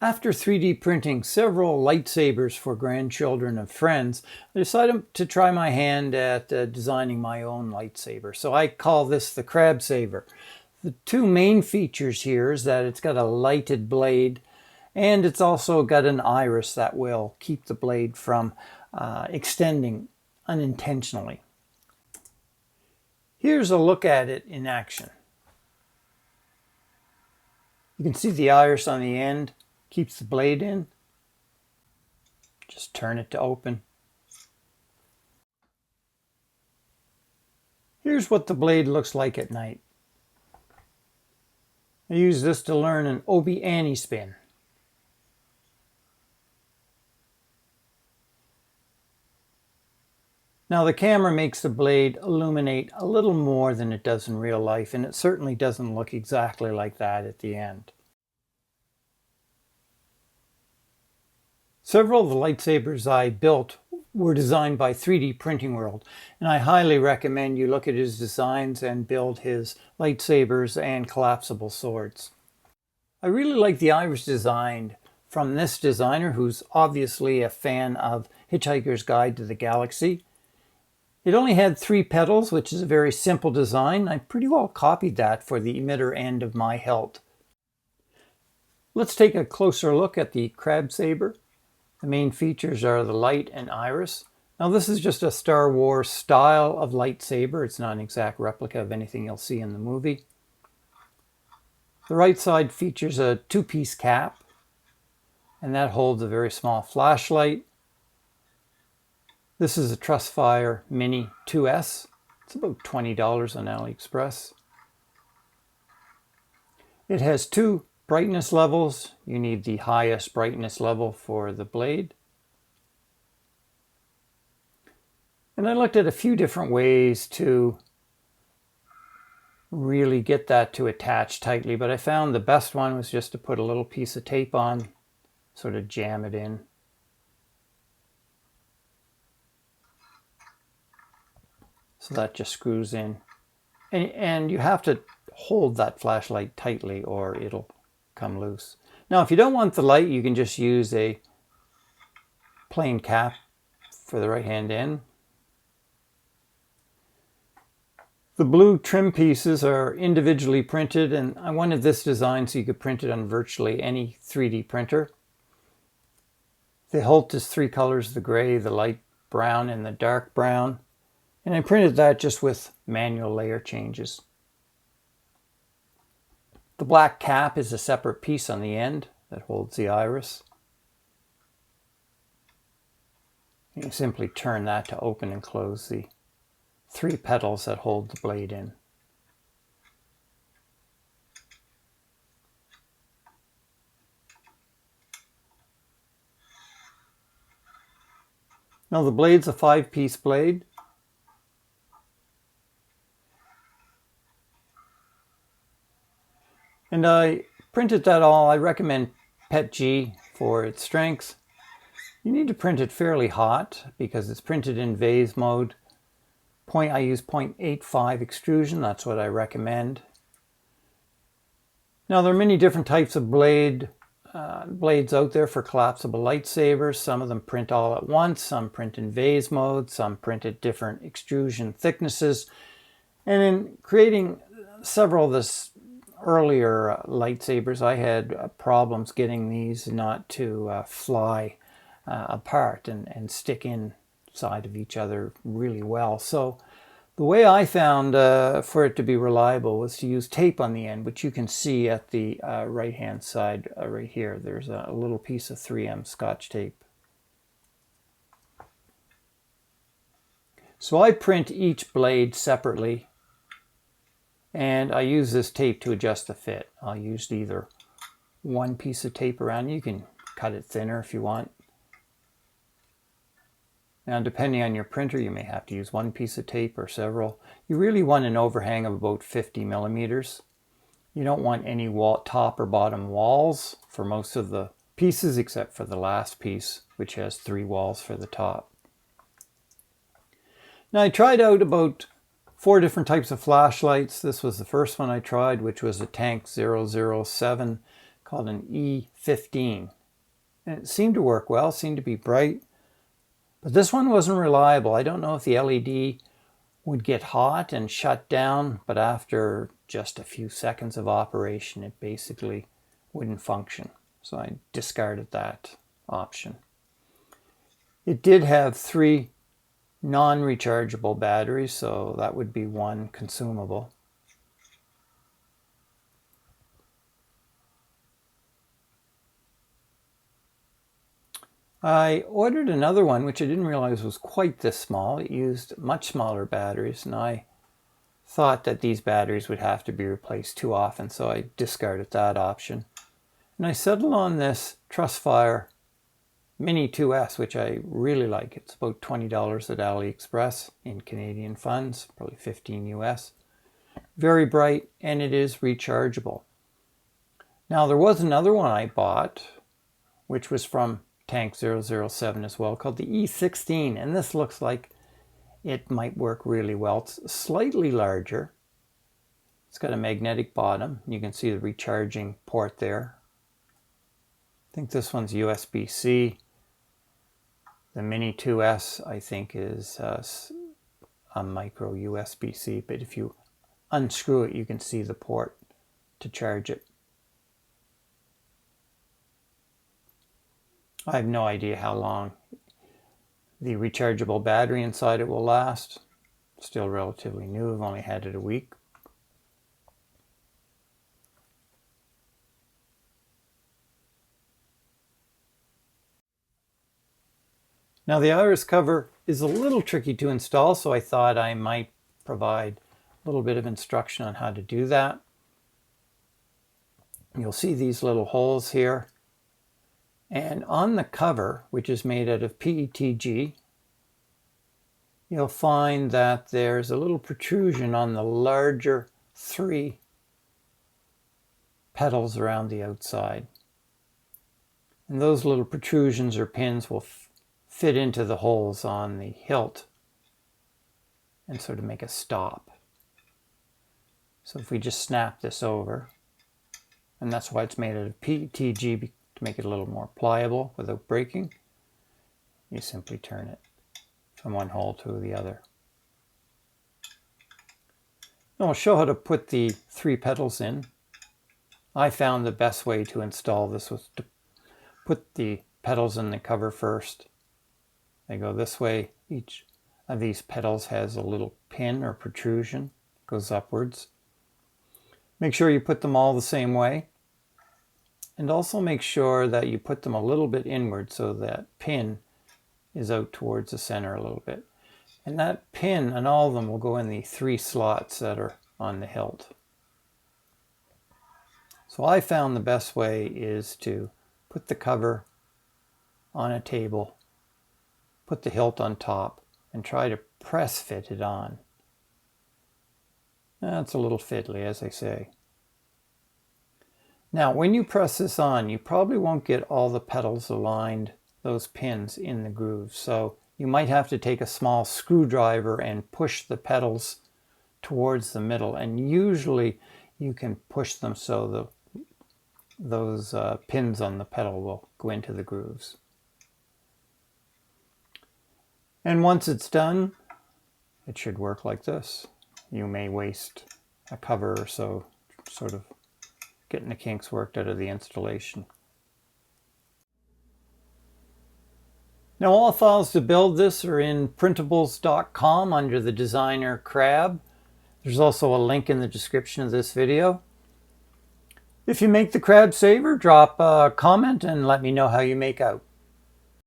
After 3D printing several lightsabers for grandchildren of friends, I decided to try my hand at designing my own lightsaber. So I call this the crabSABER. The two main features here is that it's got a lighted blade, and it's also got an iris that will keep the blade from extending unintentionally. Here's a look at it in action. You can see the iris on the end keeps the blade in. Just turn it to open. Here's what the blade looks like at night. I use this to learn an Obi-Annie spin. Now the camera makes the blade illuminate a little more than it does in real life, and it certainly doesn't look exactly like that at the end. Several of the lightsabers I built were designed by 3D Printing World, and I highly recommend you look at his designs and build his lightsabers and collapsible swords. I really like the iris design from this designer, who's obviously a fan of Hitchhiker's Guide to the Galaxy. It only had 3 petals, which is a very simple design. I pretty well copied that for the emitter end of my hilt. Let's take a closer look at the crabSABER. The main features are the light and iris. Now this is just a Star Wars style of lightsaber. It's not an exact replica of anything you'll see in the movie. The right side features a 2-piece cap, and that holds a very small flashlight. This is a Trustfire Mini 2S. It's about $20 on AliExpress. It has 2 brightness levels. You need the highest brightness level for the blade. And I looked at a few different ways to really get that to attach tightly, but I found the best one was just to put a little piece of tape on, sort of jam it in. So that just screws in. And you have to hold that flashlight tightly or it'll come loose. Now if you don't want the light, you can just use a plain cap for the right hand end. The blue trim pieces are individually printed, and I wanted this design so you could print it on virtually any 3D printer. The hilt is 3 colors, the gray, the light brown, and the dark brown. And I printed that just with manual layer changes. The black cap is a separate piece on the end that holds the iris. You simply turn that to open and close the 3 petals that hold the blade in. Now the blade's a 5-piece blade. And I printed that all. I recommend PETG for its strength. You need to print it fairly hot because it's printed in vase mode. I use 0.85 extrusion, that's what I recommend. Now there are many different types of blades out there for collapsible lightsabers. Some of them print all at once, some print in vase mode, some print at different extrusion thicknesses. And in creating several of the earlier lightsabers, I had problems getting these not to fly apart and stick inside of each other really well. So the way I found for it to be reliable was to use tape on the end, which you can see at the right hand side right here. There's a little piece of 3M Scotch tape. So I print each blade separately, and I use this tape to adjust the fit. I'll use either one piece of tape around. You can cut it thinner if you want. Now, depending on your printer, you may have to use one piece of tape or several. You really want an overhang of about 50 millimeters. You don't want any top or bottom walls for most of the pieces, except for the last piece, which has 3 walls for the top. Now, I tried out about 4 different types of flashlights. This was the first one I tried, which was a Tank 007 called an E15. And it seemed to work well, seemed to be bright. But this one wasn't reliable. I don't know if the LED would get hot and shut down, but after just a few seconds of operation, it basically wouldn't function. So I discarded that option. It did have 3 non-rechargeable batteries, so that would be 1 consumable. I ordered another one, which I didn't realize was quite this small. It used much smaller batteries, and I thought that these batteries would have to be replaced too often, so I discarded that option. And I settled on this Trustfire Mini 2S, which I really like. It's about $20 at AliExpress in Canadian funds, probably 15 US. Very bright, and it is rechargeable. Now, there was another one I bought, which was from Tank 007 as well, called the E16, and this looks like it might work really well. It's slightly larger. It's got a magnetic bottom. You can see the recharging port there. I think this one's USB-C. The Mini 2S, I think, is a micro USB-C, but if you unscrew it, you can see the port to charge it. I have no idea how long the rechargeable battery inside it will last. Still relatively new. I've only had it a week. Now the iris cover is a little tricky to install, so I thought I might provide a little bit of instruction on how to do that. You'll see these little holes here. And on the cover, which is made out of PETG, you'll find that there's a little protrusion on the larger 3 petals around the outside. And those little protrusions or pins will fit into the holes on the hilt and sort of make a stop. So if we just snap this over, and that's why it's made out of PETG, to make it a little more pliable without breaking, you simply turn it from one hole to the other. Now I'll show how to put the 3 petals in. I found the best way to install this was to put the petals in the cover first. They go this way. Each of these petals has a little pin or protrusion, goes upwards. Make sure you put them all the same way. And also make sure that you put them a little bit inward so that pin is out towards the center a little bit. And that pin and all of them will go in the 3 slots that are on the hilt. So I found the best way is to put the cover on a table, put the hilt on top, and try to press fit it on. That's a little fiddly, as I say. Now, when you press this on, you probably won't get all the petals aligned, those pins in the grooves. So you might have to take a small screwdriver and push the petals towards the middle. And usually you can push them so those pins on the petal will go into the grooves. And once it's done, it should work like this. You may waste a cover or so, sort of getting the kinks worked out of the installation. Now all files to build this are in printables.com under the designer Crab. There's also a link in the description of this video. If you make the crab saber, drop a comment and let me know how you make out.